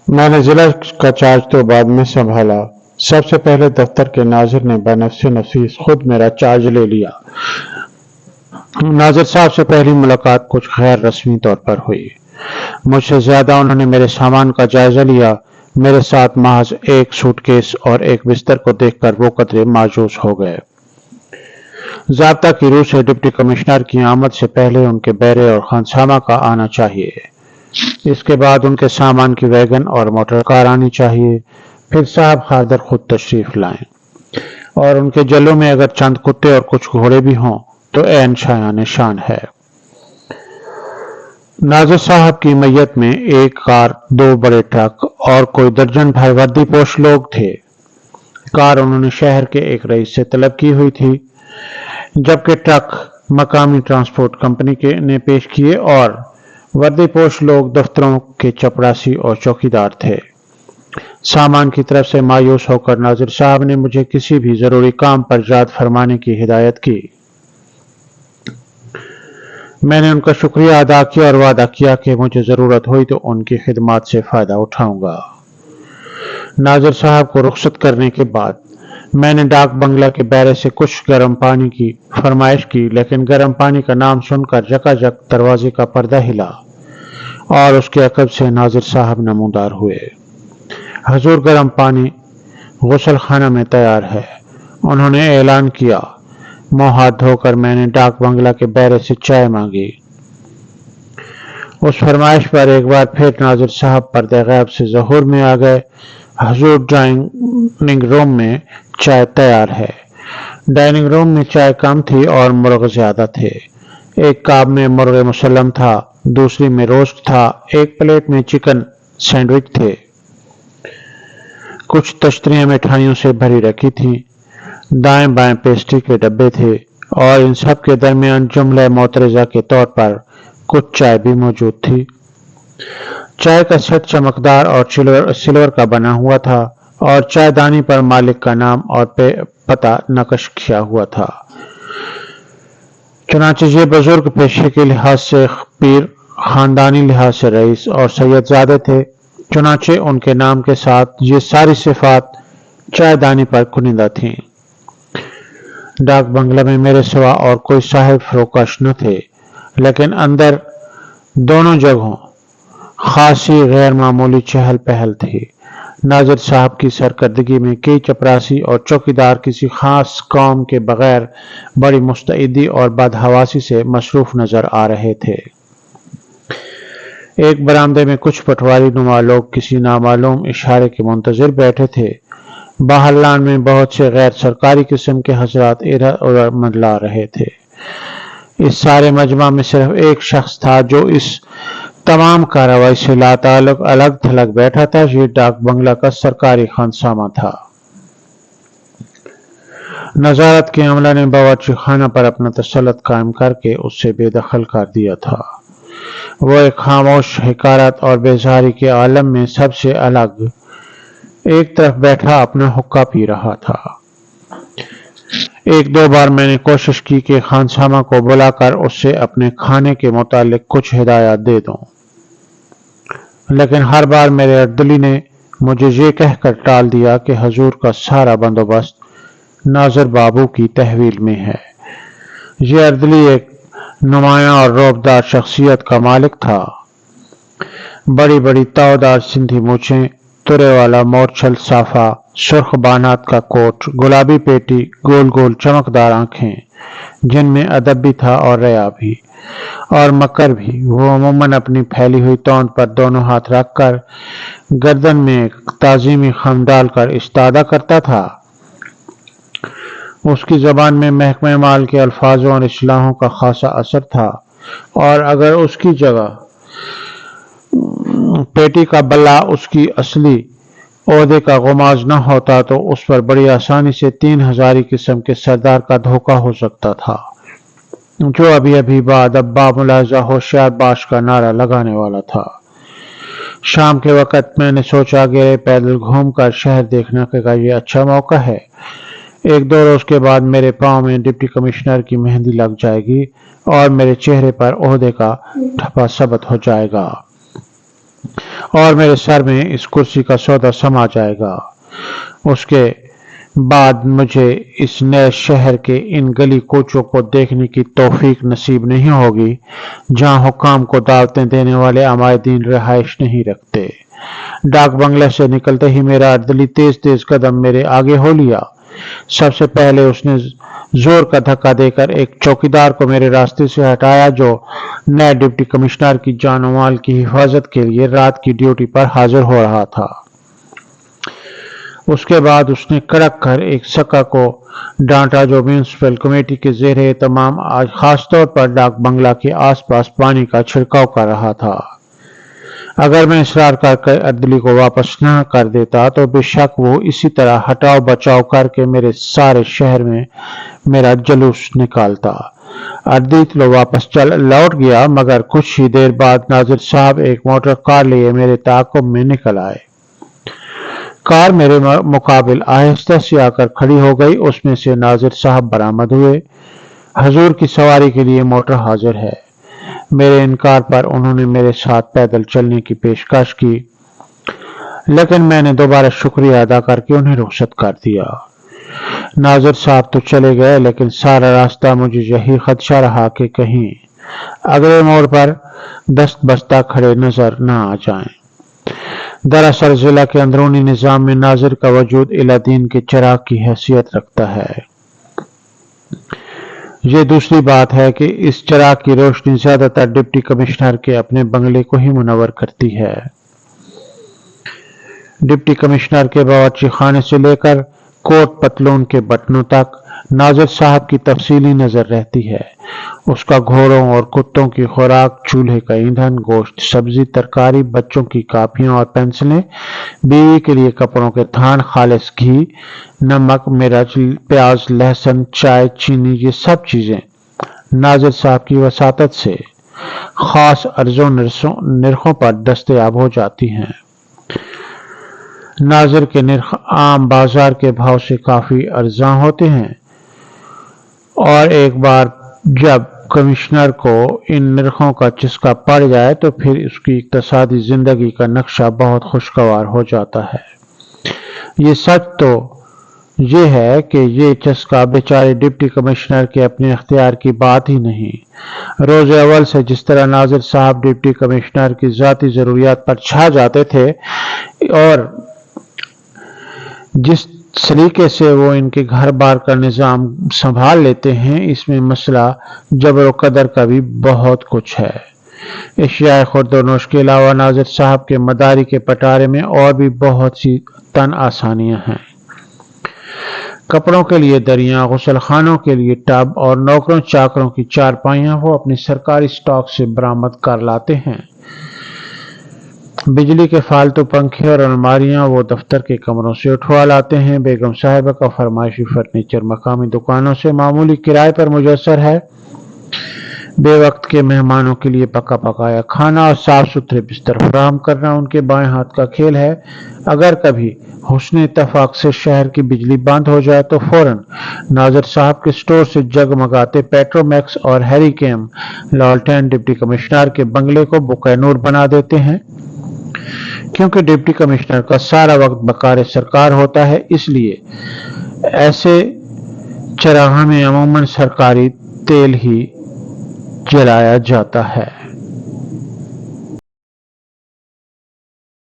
میں نے ضلع کا چارج تو بعد میں سنبھالا۔ سب سے پہلے دفتر کے ناظر نے بنفس نفیس خود میرا چارج لے لیا۔ ناظر صاحب سے پہلی ملاقات کچھ غیر رسمی طور پر ہوئی۔ مجھ سے زیادہ انہوں نے میرے سامان کا جائزہ لیا۔ میرے ساتھ محض ایک سوٹ کیس اور ایک بستر کو دیکھ کر وہ قدرے مایوس ہو گئے۔ ضابطہ کی روح سے ڈپٹی کمشنر کی آمد سے پہلے ان کے بیرے اور خانسامہ کا آنا چاہیے، اس کے بعد ان کے سامان کی ویگن اور موٹر کار آنی چاہیے، پھر صاحب خاردر خود تشریف لائیں، اور ان کے جلوں میں اگر چند کتے اور کچھ گھوڑے بھی ہوں تو عین شایان شان ہے۔ ناظر صاحب کی میت میں ایک کار، 2 بڑے ٹرک اور کوئی درجن بھر وردی پوش لوگ تھے۔ کار انہوں نے شہر کے ایک رئیس سے طلب کی ہوئی تھی، جبکہ ٹرک مقامی ٹرانسپورٹ کمپنی نے پیش کیے اور وردی پوش لوگ دفتروں کے چپڑاسی اور چوکیدار تھے۔ سامان کی طرف سے مایوس ہو کر ناظر صاحب نے مجھے کسی بھی ضروری کام پر یاد فرمانے کی ہدایت کی۔ میں نے ان کا شکریہ ادا کیا اور وعدہ کیا کہ مجھے ضرورت ہوئی تو ان کی خدمات سے فائدہ اٹھاؤں گا۔ ناظر صاحب کو رخصت کرنے کے بعد میں نے ڈاک بنگلہ کے بیرے سے کچھ گرم پانی کی فرمائش کی، لیکن گرم پانی کا نام سن کر جکاجک دروازے کا پردہ ہلا اور اس کے عقب سے ناظر صاحب نمودار ہوئے۔ حضور، گرم پانی غسل خانہ میں تیار ہے، انہوں نے اعلان کیا۔ منہ ہاتھ دھو کر میں نے ڈاک بنگلہ کے بیرے سے چائے مانگی۔ اس فرمائش پر ایک بار پھر ناظر صاحب پردہ غیب سے ظہور میں آ گئے۔ حضور، ڈائننگ روم میں چائے تیار ہے۔ ڈائننگ روم میں چائے کم تھی اور مرغ زیادہ تھے۔ ایک کاب میں مرغ مسلم تھا، دوسری میں روسٹ تھا، ایک پلیٹ میں چکن سینڈوچ تھے، کچھ تشتریاں مٹھائیوں سے بھری رکھی تھیں، دائیں بائیں پیسٹری کے ڈبے تھے، اور ان سب کے درمیان جملہ معترضہ کے طور پر کچھ چائے بھی موجود تھی۔ چائے کا سیٹ چمکدار اور سلور کا بنا ہوا تھا اور چائے دانی پر مالک کا نام اور پتہ نقش کیا ہوا تھا۔ چنانچہ یہ بزرگ پیشے کے لحاظ سے پیر، خاندانی لحاظ سے رئیس اور سید زادے تھے، چنانچہ ان کے نام کے ساتھ یہ ساری صفات چائے دانی پر کنندہ تھیں۔ ڈاک بنگلہ میں میرے سوا اور کوئی صاحب فروکش نہ تھے، لیکن اندر دونوں جگہوں خاصی غیر معمولی چہل پہل تھی۔ ناظر صاحب کی سرکردگی میں کئی چپراسی اور چوکیدار کسی خاص قوم کے بغیر بڑی مستعدی اور بدحواسی سے مصروف نظر آ رہے تھے۔ ایک برآمدے میں کچھ پٹواری نما لوگ کسی نامعلوم اشارے کے منتظر بیٹھے تھے۔ باہر لان میں بہت سے غیر سرکاری قسم کے حضرات ادھر ادھر منڈلا رہے تھے۔ اس سارے مجمع میں صرف ایک شخص تھا جو اس تمام کارروائی سے لاتعلق الگ تھلگ بیٹھا تھا۔ یہ ڈاک بنگلہ کا سرکاری خانسامہ تھا۔ نظارت کے عملہ نے باورچی خانہ پر اپنا تسلط قائم کر کے اس سے بے دخل کر دیا تھا۔ وہ ایک خاموش حقارت اور بیزاری کے عالم میں سب سے الگ ایک طرف بیٹھا اپنا حقہ پی رہا تھا۔ ایک دو بار میں نے کوشش کی کہ خانسامہ کو بلا کر اس سے اپنے کھانے کے متعلق کچھ ہدایات دے دوں، لیکن ہر بار میرے اردلی نے مجھے یہ کہہ کر ٹال دیا کہ حضور کا سارا بندوبست ناظر بابو کی تحویل میں ہے۔ یہ اردلی ایک نمایاں اور رعبدار شخصیت کا مالک تھا۔ بڑی بڑی تاودار سندھی مونچھیں، ترے والا مورچھل صافہ، سرخ بانات کا کوٹ، گلابی پیٹی، گول گول چمکدار آنکھیں جن میں ادب بھی تھا اور ریا بھی اور مکر بھی۔ وہ عموماً اپنی پھیلی ہوئی توند پر دونوں ہاتھ رکھ کر گردن میں تعظیمی خم ڈال کر استادہ کرتا تھا۔ اس کی زبان میں محکمہ مال کے الفاظوں اور اصطلاحوں کا خاصا اثر تھا، اور اگر اس کی جگہ پیٹی کا بلّا اس کی اصلی عہدے کا غماز نہ ہوتا تو اس پر بڑی آسانی سے 3000 قسم کے سردار کا دھوکہ ہو سکتا تھا، جو ابھی ابھی بادب با ملاحظہ ہوشیار باش کا نعرہ لگانے والا تھا۔ شام کے وقت میں نے سوچا کہ پیدل گھوم کر شہر دیکھنے کا یہ اچھا موقع ہے۔ ایک دو روز کے بعد میرے پاؤں میں ڈپٹی کمشنر کی مہندی لگ جائے گی اور میرے چہرے پر عہدے کا ٹھپا ثبت ہو جائے گا، اور میرے سر میں اس کرسی کا سودا سما جائے گا۔ اس کے بعد مجھے اس نئے شہر کے ان گلی کوچوں کو دیکھنے کی توفیق نصیب نہیں ہوگی جہاں حکام کو دعوتیں دینے والے عمائدین رہائش نہیں رکھتے۔ ڈاک بنگلے سے نکلتے ہی میرا اردلی تیز تیز قدم میرے آگے ہو لیا۔ سب سے پہلے اس نے زور کا دھکا دے کر ایک چوکیدار کو میرے راستے سے ہٹایا جو نئے ڈپٹی کمشنر کی جان و مال کی حفاظت کے لیے رات کی ڈیوٹی پر حاضر ہو رہا تھا۔ اس کے بعد اس نے کڑک کر ایک سکا کو ڈانٹا جو میونسپل کمیٹی کے زیر اہتمام آج خاص طور پر ڈاک بنگلہ کے آس پاس پانی کا چھڑکاؤ کر رہا تھا۔ اگر میں اصرار کر کے اردلی کو واپس نہ کر دیتا تو بے شک وہ اسی طرح ہٹاؤ بچاؤ کر کے میرے سارے شہر میں میرا جلوس نکالتا۔ اردلی تو واپس لوٹ گیا مگر کچھ ہی دیر بعد ناظر صاحب ایک موٹر کار لیے میرے تعاقب میں نکل آئے۔ کار میرے مقابل آہستہ سے آ کر کھڑی ہو گئی۔ اس میں سے ناظر صاحب برآمد ہوئے۔ حضور کی سواری کے لیے موٹر حاضر ہے۔ میرے انکار پر انہوں نے میرے ساتھ پیدل چلنے کی پیشکش کی لیکن میں نے دوبارہ شکریہ ادا کر کے انہیں رخصت کر دیا۔ ناظر صاحب تو چلے گئے لیکن سارا راستہ مجھے یہی خدشہ رہا کہ کہیں اگلے موڑ پر دست بستہ کھڑے نظر نہ آ جائیں۔ دراصل ضلع کے اندرونی نظام میں ناظر کا وجود الہ کے چراغ کی حیثیت رکھتا ہے۔ یہ دوسری بات ہے کہ اس چراغ کی روشنی زیادہ تر ڈپٹی کمشنر کے اپنے بنگلے کو ہی منور کرتی ہے۔ ڈپٹی کمشنر کے باورچی خانے سے لے کر کوٹ پتلون کے بٹنوں تک ناظر صاحب کی تفصیلی نظر رہتی ہے۔ اس کا گھوڑوں اور کتوں کی خوراک، چولہے کا ایندھن، گوشت، سبزی، ترکاری، بچوں کی کاپیاں اور پینسلیں، بیوی کے لیے کپڑوں کے تھان، خالص گھی، نمک، مرچ، پیاز، لہسن، چائے، چینی، یہ سب چیزیں ناظر صاحب کی وساطت سے خاص ارز و نرخوں پر دستیاب ہو جاتی ہیں۔ ناظر کے نرخ عام بازار کے بھاؤ سے کافی ارزاں ہوتے ہیں اور ایک بار جب کمشنر کو ان نرخوں کا چسکا پڑ جائے تو پھر اس کی اقتصادی زندگی کا نقشہ بہت خوشگوار ہو جاتا ہے۔ یہ سچ تو یہ ہے کہ یہ چسکا بیچارے ڈپٹی کمشنر کے اپنے اختیار کی بات ہی نہیں۔ روز اول سے جس طرح ناظر صاحب ڈپٹی کمشنر کی ذاتی ضروریات پر چھا جاتے تھے اور جس سلیقے سے وہ ان کے گھر بار کا نظام سنبھال لیتے ہیں، اس میں مسئلہ جبر و قدر کا بھی بہت کچھ ہے۔ اشیاء خورد و نوش کے علاوہ ناظر صاحب کے مداری کے پٹارے میں اور بھی بہت سی تن آسانیاں ہیں۔ کپڑوں کے لیے دریاں، غسل خانوں کے لیے ٹب اور نوکروں چاکروں کی چارپائیاں وہ اپنی سرکاری سٹاک سے برآمد کر لاتے ہیں۔ بجلی کے فالتو پنکھے اور الماریاں وہ دفتر کے کمروں سے اٹھوا لاتے ہیں۔ بیگم صاحبہ کا فرمائشی فرنیچر مقامی دکانوں سے معمولی کرائے پر میسر ہے۔ بے وقت کے مہمانوں کے لیے پکا پکایا کھانا اور صاف ستھرے بستر فراہم کرنا ان کے بائیں ہاتھ کا کھیل ہے۔ اگر کبھی حسن اتفاق سے شہر کی بجلی بند ہو جائے تو فوراً ناظر صاحب کے سٹور سے جگمگاتے پیٹرو میکس اور ہیری کیم لالٹین ڈپٹی کمشنر کے بنگلے کو بقع نور بنا دیتے ہیں۔ کیونکہ ڈپٹی کمشنر کا سارا وقت بکار سرکار ہوتا ہے، اس لیے ایسے چراغاں میں عموماً سرکاری تیل ہی جلایا جاتا ہے۔